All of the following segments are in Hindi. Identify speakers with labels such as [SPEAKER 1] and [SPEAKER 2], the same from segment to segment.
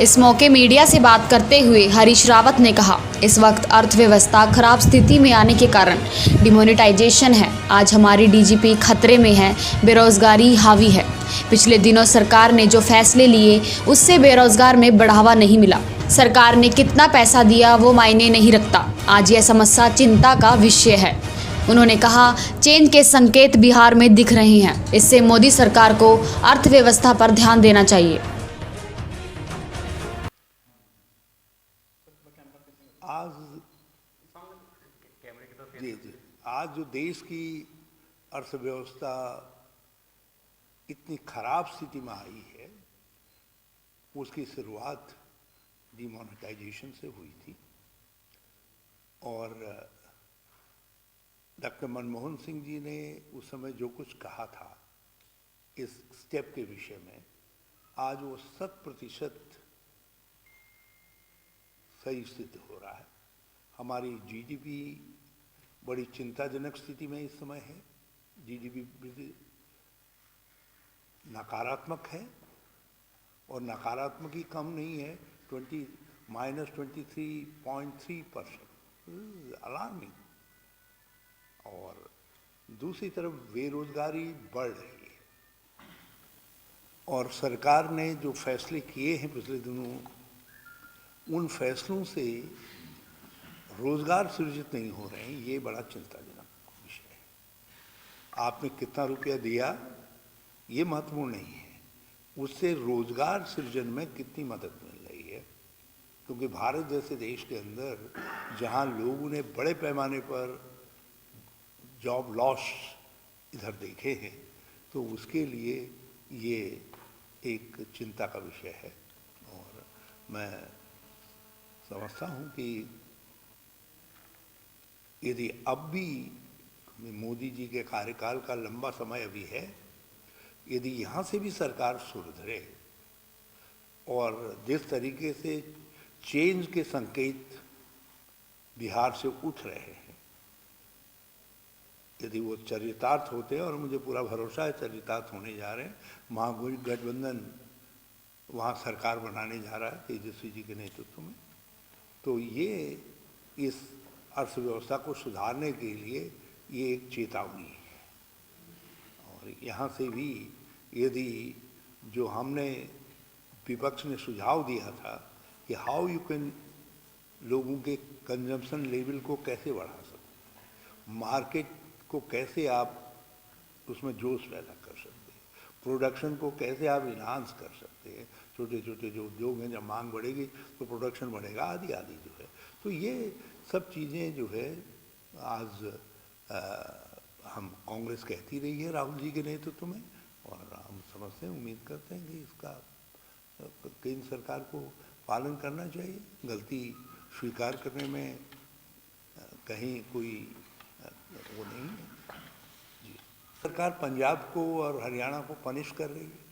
[SPEAKER 1] इस मौके मीडिया से बात करते हुए हरीश रावत ने कहा, इस वक्त अर्थव्यवस्था खराब स्थिति में आने के कारण डिमोनेटाइजेशन है। आज हमारी डीजीपी खतरे में है, बेरोजगारी हावी है। पिछले दिनों सरकार ने जो फैसले लिए उससे बेरोजगार में बढ़ावा नहीं मिला। सरकार ने कितना पैसा दिया वो मायने नहीं रखता। आज यह समस्या चिंता का विषय है। उन्होंने कहा, चेंज के संकेत बिहार में दिख रहे हैं। इससे मोदी सरकार को अर्थव्यवस्था पर ध्यान देना चाहिए।
[SPEAKER 2] आज आज जो देश की अर्थव्यवस्था इतनी खराब स्थिति में आई है, उसकी शुरुआत डिमोनेटाइजेशन से हुई थी और डॉक्टर मनमोहन सिंह जी ने उस समय जो कुछ कहा था इस स्टेप के विषय में, आज वो 100% सही स्थिति हो रहा है। हमारी जीडीपी बड़ी चिंताजनक स्थिति में इस समय है। जीडीपी नकारात्मक है और नकारात्मक ही कम नहीं है, -23.3% अलार्मिंग। और दूसरी तरफ बेरोजगारी बढ़ रही है और सरकार ने जो फैसले किए हैं पिछले दिनों, उन फैसलों से रोजगार सृजित नहीं हो रहे हैं। ये बड़ा चिंताजनक विषय है। आपने कितना रुपया दिया ये महत्वपूर्ण नहीं है, उससे रोजगार सृजन में कितनी मदद मिल रही है। क्योंकि भारत जैसे देश के अंदर जहां लोगों ने बड़े पैमाने पर जॉब लॉस इधर देखे हैं, तो उसके लिए ये एक चिंता का विषय है। और मैं समझता हूं कि यदि अब भी मोदी जी के कार्यकाल का लंबा समय अभी है, यदि यहाँ से भी सरकार सुधरे और जिस तरीके से चेंज के संकेत बिहार से उठ रहे हैं, यदि वो चरितार्थ होते हैं, और मुझे पूरा भरोसा है चरितार्थ होने जा रहे हैं, महागठबंधन वहाँ सरकार बनाने जा रहा है तेजस्वी जी के नेतृत्व में, तो ये इस अर्थव्यवस्था को सुधारने के लिए ये एक चेतावनी है। और यहाँ से भी यदि जो हमने विपक्ष ने सुझाव दिया था कि हाउ यू कैन लोगों के कंजम्पशन लेवल को कैसे बढ़ा सकते, मार्केट को कैसे आप उसमें जोश पैदा कर सकते हैं, प्रोडक्शन को कैसे आप इन्हांस कर सकते हैं। छोटे छोटे जो उद्योग हैं, जब मांग बढ़ेगी तो प्रोडक्शन बढ़ेगा, आदि आदि जो है। तो ये सब चीज़ें जो है आज हम कांग्रेस कहती रही है राहुल जी के नेतृत्व में, और हम समझते हैं, उम्मीद करते हैं कि इसका केंद्र सरकार को पालन करना चाहिए। गलती स्वीकार करने में कहीं कोई वो नहीं है जी। सरकार पंजाब को और हरियाणा को पनिश कर रही है,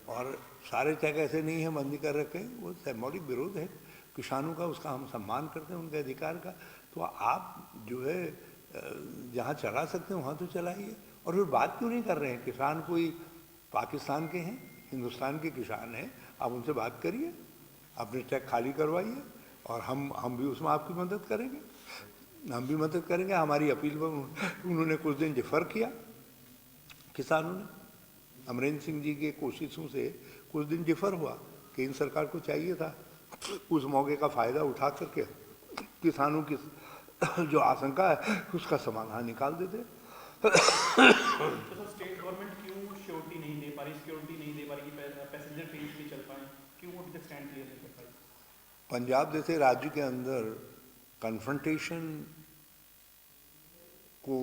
[SPEAKER 2] और सारे चेक ऐसे नहीं है बंदी कर रखे, वो सिंबॉलिक विरोध है किसानों का, उसका हम सम्मान करते हैं, उनके अधिकार का। तो आप जो है जहाँ चला सकते हैं वहाँ तो चलाइए। और फिर बात क्यों नहीं कर रहे हैं? किसान कोई पाकिस्तान के हैं, हिंदुस्तान के किसान हैं, आप उनसे बात करिए, अपने चेक खाली करवाइए, और हम भी उसमें आपकी मदद करेंगे। हमारी अपील पर उन्होंने कुछ दिन डिफर किया, किसानों ने, अमरेंद्र सिंह जी के कोशिशों से कुछ दिन डिफर हुआ। केंद्र सरकार को चाहिए था उस मौके का फ़ायदा उठा करके किसानों की जो आशंका है उसका समाधान निकाल देते।
[SPEAKER 3] तो स्टेट गवर्नमेंट क्यों सिक्योरिटी नहीं दे पा रही, कि पैसेंजर ट्रेन भी चल पाए? क्यों अभी तक स्टैंड क्लियर नहीं कर पाई?
[SPEAKER 2] पंजाब जैसे राज्य के अंदर कन्फ्रंटेशन को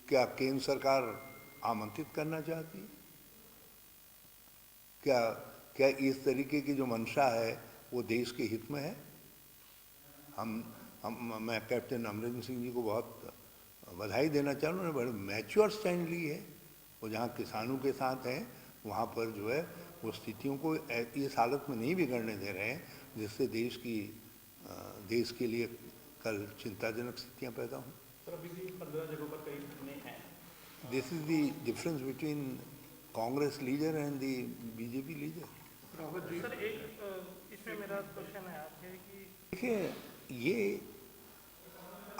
[SPEAKER 2] क्या केंद्र सरकार आमंत्रित करना चाहती है? क्या इस तरीके की जो मंशा है वो देश के हित में है? मैं कैप्टन अमरिंदर सिंह जी को बहुत बधाई देना चाहूँ, उन्होंने बड़े मैच्योर स्टैंड ली है। वो जहाँ किसानों के साथ हैं वहाँ पर जो है वो स्थितियों को इस हालत में नहीं बिगड़ने दे रहे हैं जिससे देश के लिए कल चिंताजनक स्थितियाँ पैदा हों।
[SPEAKER 3] सर, अभी भी 15 जगहों पर कई घटनाएं हैं।
[SPEAKER 2] This is the difference between Congress leader and the BJP leader.
[SPEAKER 3] Sir एक इसमें मेरा क्वेश्चन है आपके कि
[SPEAKER 2] देखिए, ये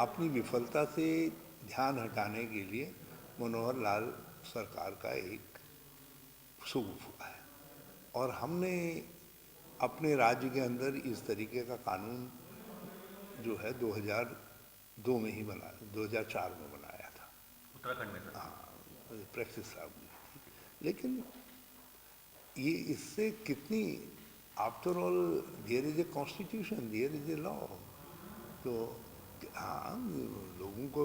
[SPEAKER 2] अपनी विफलता से ध्यान हटाने के लिए मनोहर लाल सरकार का एक शुभ हुआ है, और हमने अपने राज्य के अंदर इस तरीके का कानून जो है 2002 में ही बनाया, 2004 में बनाया था
[SPEAKER 4] उत्तराखंड में सर।
[SPEAKER 2] हाँ, प्रैक्टिस साहब ने थी। लेकिन ये इससे कितनी, after all there is a constitution, there is a law. तो हाँ, लोगों को,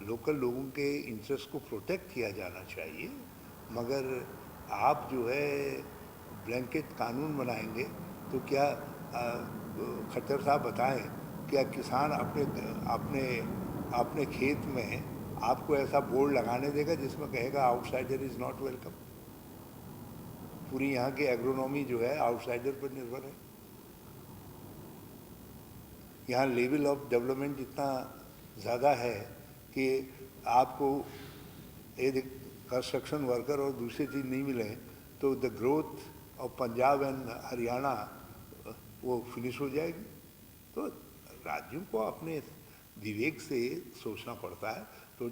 [SPEAKER 2] लोकल लोगों के इंटरेस्ट को प्रोटेक्ट किया जाना चाहिए, मगर आप जो है ब्लैंकेट कानून बनाएंगे तो क्या खट्टर साहब बताएं, क्या किसान अपने अपने अपने खेत में आपको ऐसा बोर्ड लगाने देगा जिसमें कहेगा आउटसाइडर इज नॉट वेलकम? पूरी यहाँ की एग्रोनॉमी जो है आउटसाइडर पर निर्भर है। यहाँ लेवल ऑफ डेवलपमेंट इतना ज़्यादा है कि आपको यदि कंस्ट्रक्शन वर्कर और दूसरी चीज़ नहीं मिले तो the growth of Punjab and Haryana वो फिनिश हो जाएगी। तो राज्यों को अपने विवेक से सोचना पड़ता है। तो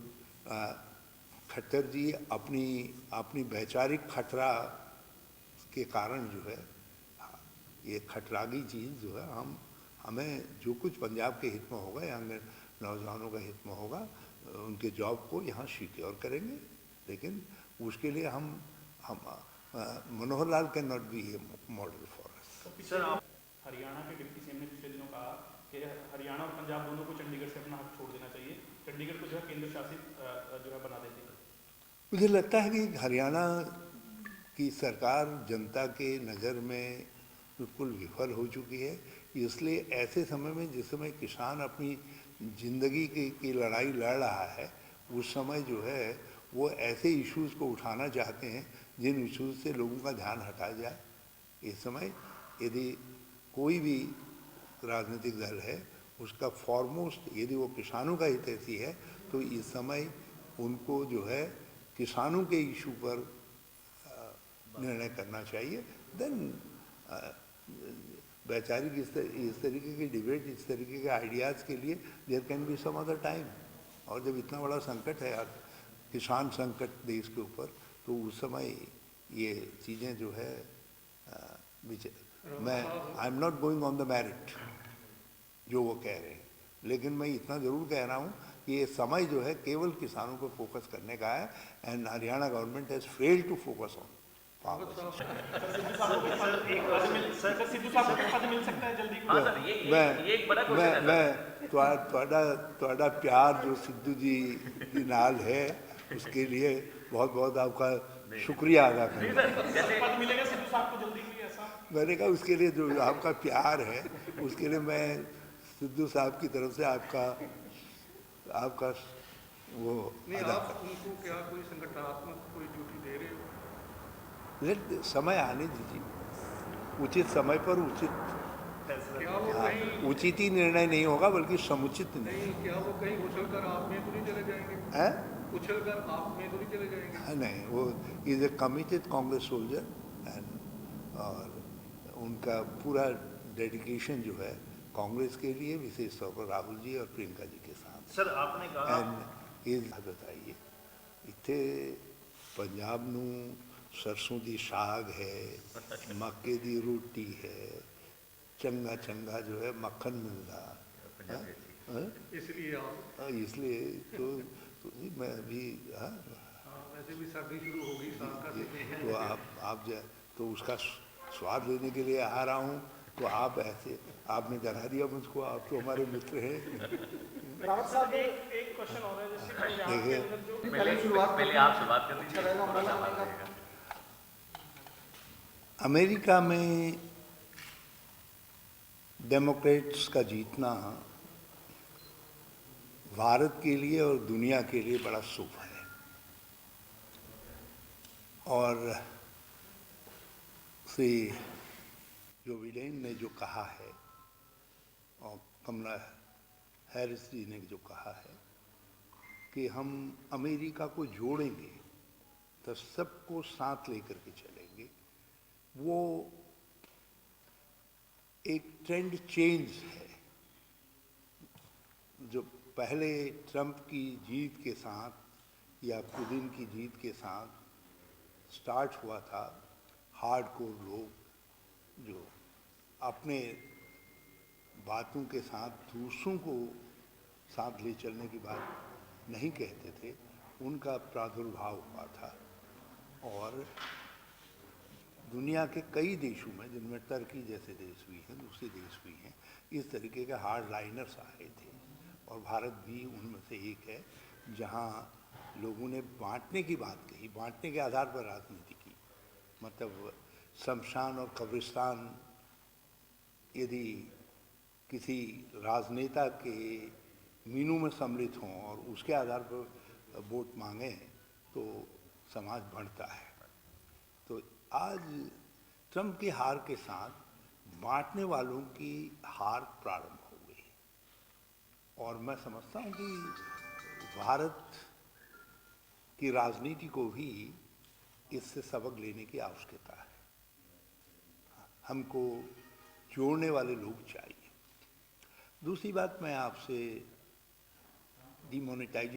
[SPEAKER 2] खट्टर जी अपनी वैचारिक खतरा के कारण जो है, ये खटरागी चीज़ जो है, हमें जो कुछ पंजाब के हित में होगा, यहाँ के नौजवानों का हित में होगा, उनके जॉब को यहाँ सिक्योर करेंगे। लेकिन उसके लिए हम Manohar Lal can not be a model for us.
[SPEAKER 3] Sir आप हरियाणा के डिप्टी सीएम ने पिछले दिनों कहा कि हरियाणा और पंजाब दोनों को चंडीगढ़ से अपना हक छोड़ देना चाहिए, चंडीगढ़ को जो है केंद्र शासित जो है बना देती है।
[SPEAKER 2] मुझे लगता है कि हरियाणा की सरकार जनता के नज़र में बिल्कुल विफल हो चुकी है। इसलिए ऐसे समय में, जिस समय किसान अपनी ज़िंदगी की लड़ाई लड़ रहा है, उस समय जो है वो ऐसे इश्यूज़ को उठाना चाहते हैं जिन इश्यूज़ से लोगों का ध्यान हटा जाए। इस समय यदि कोई भी राजनीतिक दल है, उसका फॉरमोस्ट यदि वो किसानों का हितैषी है, तो इस समय उनको जो है किसानों के इशू पर निर्णय करना चाहिए। देन वैचारिक इस तरीके की डिबेट, इस तरीके के आइडियाज़ के लिए there can be some other time. और जब इतना बड़ा संकट है, किसान संकट देश के ऊपर, तो उस समय ये चीज़ें जो है मैं I am not going on the merit जो वो कह रहे हैं, लेकिन मैं इतना ज़रूर कह रहा हूँ कि ये समय जो है केवल किसानों पर फोकस करने का है, and Haryana government has failed to focus on farmers.
[SPEAKER 3] Sidhu साहब को पद मिल सकता है जल्दी?
[SPEAKER 4] हाँ सर, ये एक बड़ा क्वेश्चन है सर।
[SPEAKER 2] ਤੁਹਾਡਾ प्यार जो सिद्धू जी की नाल है, उसके लिए बहुत बहुत आपका शुक्रिया अदा करें।
[SPEAKER 3] पद मिलेगा सिद्धू साहब को जल्दी, कोई ऐसा?
[SPEAKER 2] मैंने कहा उसके लिए जो आपका प्यार है, उसके लिए मैं सिद्धू साहब की तरफ से आपका वो अदा
[SPEAKER 5] आप उनको क्या कोई संगठनात्मक कोई ड्यूटी दे रहे हो?
[SPEAKER 2] लेट समय आने दीजिए, उचित समय पर उचित,
[SPEAKER 5] क्या वो कहीं
[SPEAKER 2] उचित ही निर्णय नहीं होगा बल्कि समुचित नहीं।
[SPEAKER 5] नहीं, क्या वो कहीं उछल कर आप में तो नहीं चले जाएंगे?
[SPEAKER 2] है
[SPEAKER 5] उछल कर आप में तो नहीं चले जाएंगे?
[SPEAKER 2] नहीं, वो is a committed Congress soldier, and और उनका पूरा डेडिकेशन जो है कांग्रेस के लिए, विशेष तौर पर राहुल जी और प्रियंका जी के साथ।
[SPEAKER 4] सर आपने कहा
[SPEAKER 2] एंड ये बताइए, इतने पंजाब नूं सरसों दी साग है, मक्के दी रोटी है, चंगा चंगा जो है मक्खन मिलता,
[SPEAKER 5] इसलिए आप
[SPEAKER 2] इसलिए तो मैं भी
[SPEAKER 5] वैसे भी सर्दी शुरू होगी, साग का सीजन
[SPEAKER 2] तो आप तो उसका स्वाद लेने के लिए आ रहा हूँ, तो आप ऐसे आपने डरा दिया मुझको, आप तो हमारे मित्र हैं।
[SPEAKER 3] रावत साहब एक क्वेश्चन और है, जैसे पंजाब के
[SPEAKER 2] देखिए,
[SPEAKER 3] अंदर जो
[SPEAKER 4] पहले आप शुरुआत कर दीजिए, थोड़ा सा बात करिएगा।
[SPEAKER 2] अमेरिका में डेमोक्रेट्स का जीतना भारत के लिए और दुनिया के लिए बड़ा शुभ है। और श्री जो बिडेन ने जो कहा है और कमला हैरिस जी ने जो कहा है कि हम अमेरिका को जोड़ेंगे मतलब सबको साथ लेकर के चलेंगे, वो एक ट्रेंड चेंज है। जो पहले ट्रंप की जीत के साथ या पुतिन की जीत के साथ स्टार्ट हुआ था, हार्डकोर लोग जो अपने बातों के साथ दूसरों को साथ ले चलने की बात नहीं कहते थे, उनका प्रादुर्भाव हुआ था। और दुनिया के कई देशों में, जिनमें टर्की जैसे देश भी हैं, दूसरे देश भी हैं, इस तरीके के हार्ड लाइनर्स आए थे और भारत भी उनमें से एक है, जहां लोगों ने बांटने की बात कही, बांटने के आधार पर राजनीति की। मतलब शमशान और कब्रिस्तान यदि किसी राजनेता के मीनू में सम्मिलित हों और उसके आधार पर वोट मांगें तो समाज बढ़ता है। तो आज ट्रंप की हार के साथ बांटने वालों की हार प्रारंभ हो गई और मैं समझता हूँ कि भारत की राजनीति को भी इससे सबक लेने की आवश्यकता है। हमको जोड़ने वाले लोग चाहिए। दूसरी बात, मैं आपसे डिमोनेटाइजेशन